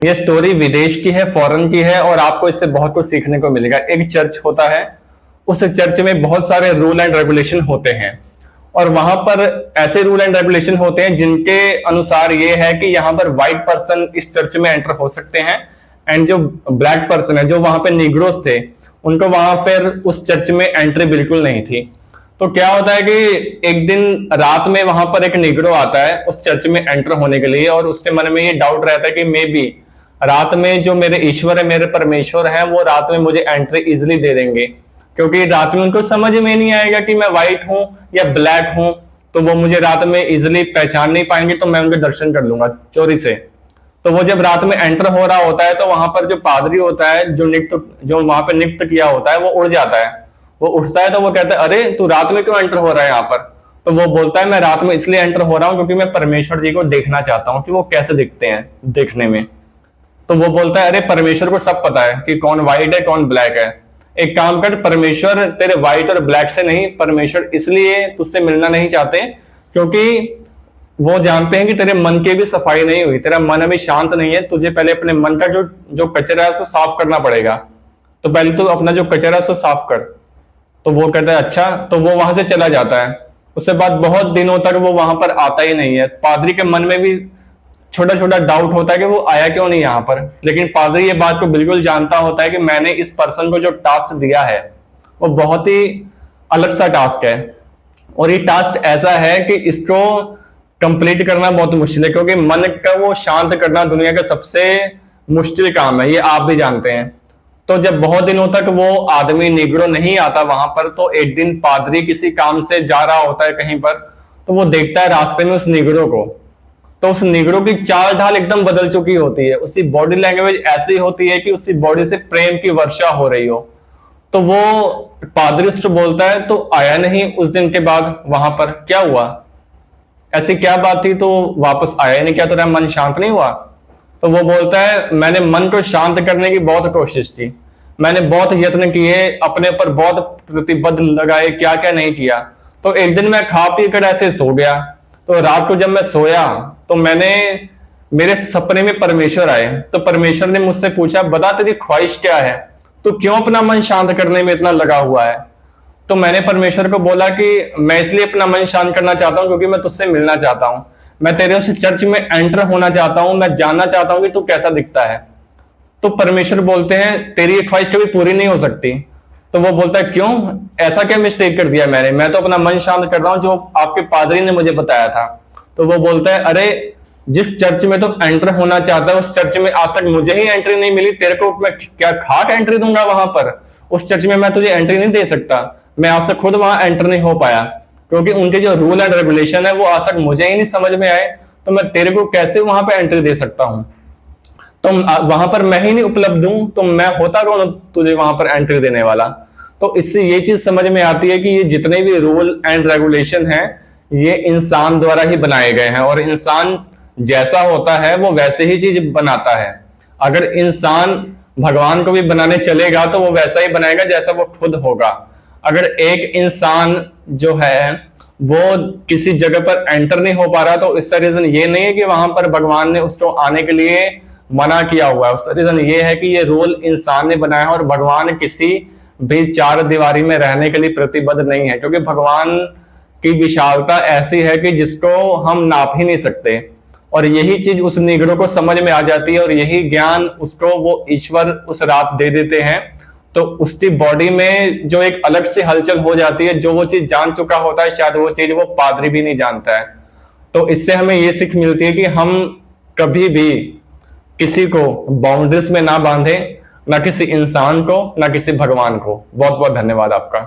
ये स्टोरी विदेश की है, फॉरेन की है, और आपको इससे बहुत कुछ सीखने को मिलेगा। एक चर्च होता है, उस चर्च में बहुत सारे रूल एंड रेगुलेशन होते हैं, और वहां पर ऐसे रूल एंड रेगुलेशन होते हैं जिनके अनुसार ये है कि यहाँ पर व्हाइट पर्सन इस चर्च में एंटर हो सकते हैं, एंड जो ब्लैक पर्सन है, जो वहां पे निग्रोस थे, उनको वहां पर उस चर्च में एंट्री बिल्कुल नहीं थी। तो क्या होता है कि एक दिन रात में वहां पर एक निग्रो आता है उस चर्च में एंटर होने के लिए, और उसके मन में ये डाउट रहता है कि मे बी रात में जो मेरे ईश्वर है, मेरे परमेश्वर हैं, वो रात में मुझे एंट्री इजिली दे देंगे, क्योंकि रात में उनको समझ में नहीं आएगा कि मैं व्हाइट हूं या ब्लैक हूं, तो वो मुझे रात में इजिली पहचान नहीं पाएंगे, तो मैं उनके दर्शन कर लूंगा चोरी से। तो वो जब रात में एंटर हो रहा होता है, तो वहां पर जो पादरी होता है, जो वहां पर नियुक्त किया होता है, वो उड़ जाता है। वो उठता है तो वो कहता है, अरे तू रात में क्यों एंटर हो रहा है यहाँ पर? तो वो बोलता है, मैं रात में इसलिए एंटर हो रहा हूँ क्योंकि मैं परमेश्वर जी को देखना चाहता हूँ कि वो कैसे दिखते हैं देखने में। तो वो बोलता है, अरे परमेश्वर को सब पता है कि कौन व्हाइट है कौन ब्लैक है। एक काम कर, परमेश्वर तेरे व्हाइट और ब्लैक से नहीं, परमेश्वर इसलिए तुझसे मिलना नहीं चाहते क्योंकि वो जानते हैं कि तेरे मन की भी सफाई नहीं हुई, तेरा मन अभी शांत नहीं है, तुझे पहले अपने मन का जो जो कचरा है उसको साफ करना पड़ेगा। तो पहले तो अपना जो कचरा है उसको साफ कर। तो वो कहता है अच्छा, तो वो वहां से चला जाता है। उसके बाद बहुत दिनों तक वो वहां पर आता ही नहीं है। पादरी के मन में भी छोटा छोटा डाउट होता है कि वो आया क्यों नहीं यहाँ पर, लेकिन पादरी ये बात को बिल्कुल जानता होता है कि मैंने इस पर्सन को जो टास्क दिया है वो बहुत ही अलग सा टास्क है, और ये टास्क ऐसा है कि इसको कंप्लीट करना बहुत मुश्किल है, क्योंकि मन का वो शांत करना दुनिया का सबसे मुश्किल काम है, ये आप भी जानते हैं। तो जब बहुत दिनों तक वो आदमी निग्रो नहीं आता वहां पर, तो एक दिन पादरी किसी काम से जा रहा होता है कहीं पर, तो वो देखता है रास्ते में उस निग्रो को। तो उस निग्रो की चाल ढाल एकदम बदल चुकी होती है, उसकी बॉडी लैंग्वेज ऐसी होती है कि उसकी बॉडी से प्रेम की वर्षा हो रही हो। तो वो पादरी उसको बोलता है, तो आया नहीं उस दिन के बाद वहां पर, क्या हुआ, ऐसी क्या बात थी, तो वापस आया नहीं, क्या तेरा मन शांत नहीं हुआ? तो वो बोलता है, मैंने मन को शांत करने की बहुत कोशिश की, मैंने बहुत यत्न किए, अपने ऊपर बहुत प्रतिबद्ध लगाए, क्या क्या नहीं किया। तो एक दिन मैं खा पी कर ऐसे सो गया, तो रात को जब मैं सोया तो मेरे सपने में परमेश्वर आए। तो परमेश्वर ने मुझसे पूछा, बता तेरी ख्वाहिश क्या है, तू क्यों अपना मन शांत करने में इतना लगा हुआ है? तो मैंने परमेश्वर को बोला कि मैं इसलिए अपना मन शांत करना चाहता हूं क्योंकि मैं तुझसे मिलना चाहता हूं, मैं तेरे उस चर्च में एंटर होना चाहता हूं, मैं जानना चाहता हूं कि तू कैसा दिखता है। तो परमेश्वर बोलते हैं, तेरी ये ख्वाहिश कभी पूरी नहीं हो सकती। तो वो बोलता है, क्यों, ऐसा क्या मिस्टेक कर दिया मैंने, मैं तो अपना मन शांत कर रहा हूं जो आपके पादरी ने मुझे बताया था। तो वो बोलता है, अरे जिस चर्च में तो एंटर होना चाहता है उस चर्च में आज तक मुझे ही एंट्री नहीं मिली, तेरे को मैं क्या खाक एंट्री दूंगा वहां पर? उस चर्च में मैं तुझे एंट्री नहीं दे सकता, मैं आज तक खुद वहां एंटर नहीं हो पाया, क्योंकि उनके जो रूल एंड रेगुलेशन है वो आज तक मुझे ही नहीं समझ में आए, तो मैं तेरे को कैसे वहां पर एंट्री दे सकता हूं? तो वहां पर मैं ही नहीं उपलब्ध हूं, तो मैं होता कौन तुझे वहां पर एंट्री देने वाला? तो इससे ये चीज समझ में आती है कि ये जितने भी रूल एंड रेगुलेशन हैं ये इंसान द्वारा ही बनाए गए हैं, और इंसान जैसा होता है वो वैसे ही चीज बनाता है। अगर इंसान भगवान को भी बनाने चलेगा तो वो वैसा ही बनाएगा जैसा वो खुद होगा। अगर एक इंसान जो है वो किसी जगह पर एंटर नहीं हो पा रहा, तो इसका रीजन ये नहीं है कि वहां पर भगवान ने उसको आने के लिए मना किया हुआ है, उसका रीजन ये है कि ये रूल इंसान ने बनाया है, और भगवान किसी भी चार दीवारी में रहने के लिए प्रतिबद्ध नहीं है, क्योंकि भगवान की विशालता ऐसी है कि जिसको हम नाप ही नहीं सकते। और यही चीज उस निग्रो को समझ में आ जाती है, और यही ज्ञान उसको वो ईश्वर उस रात दे देते हैं। तो उसकी बॉडी में जो एक अलग से हलचल हो जाती है, जो वो चीज जान चुका होता है, शायद वो चीज वो पादरी भी नहीं जानता है। तो इससे हमें ये सीख मिलती है कि हम कभी भी किसी को बाउंड्रीज में ना बांधे, ना किसी इंसान को, ना किसी भगवान को। बहुत बहुत धन्यवाद आपका।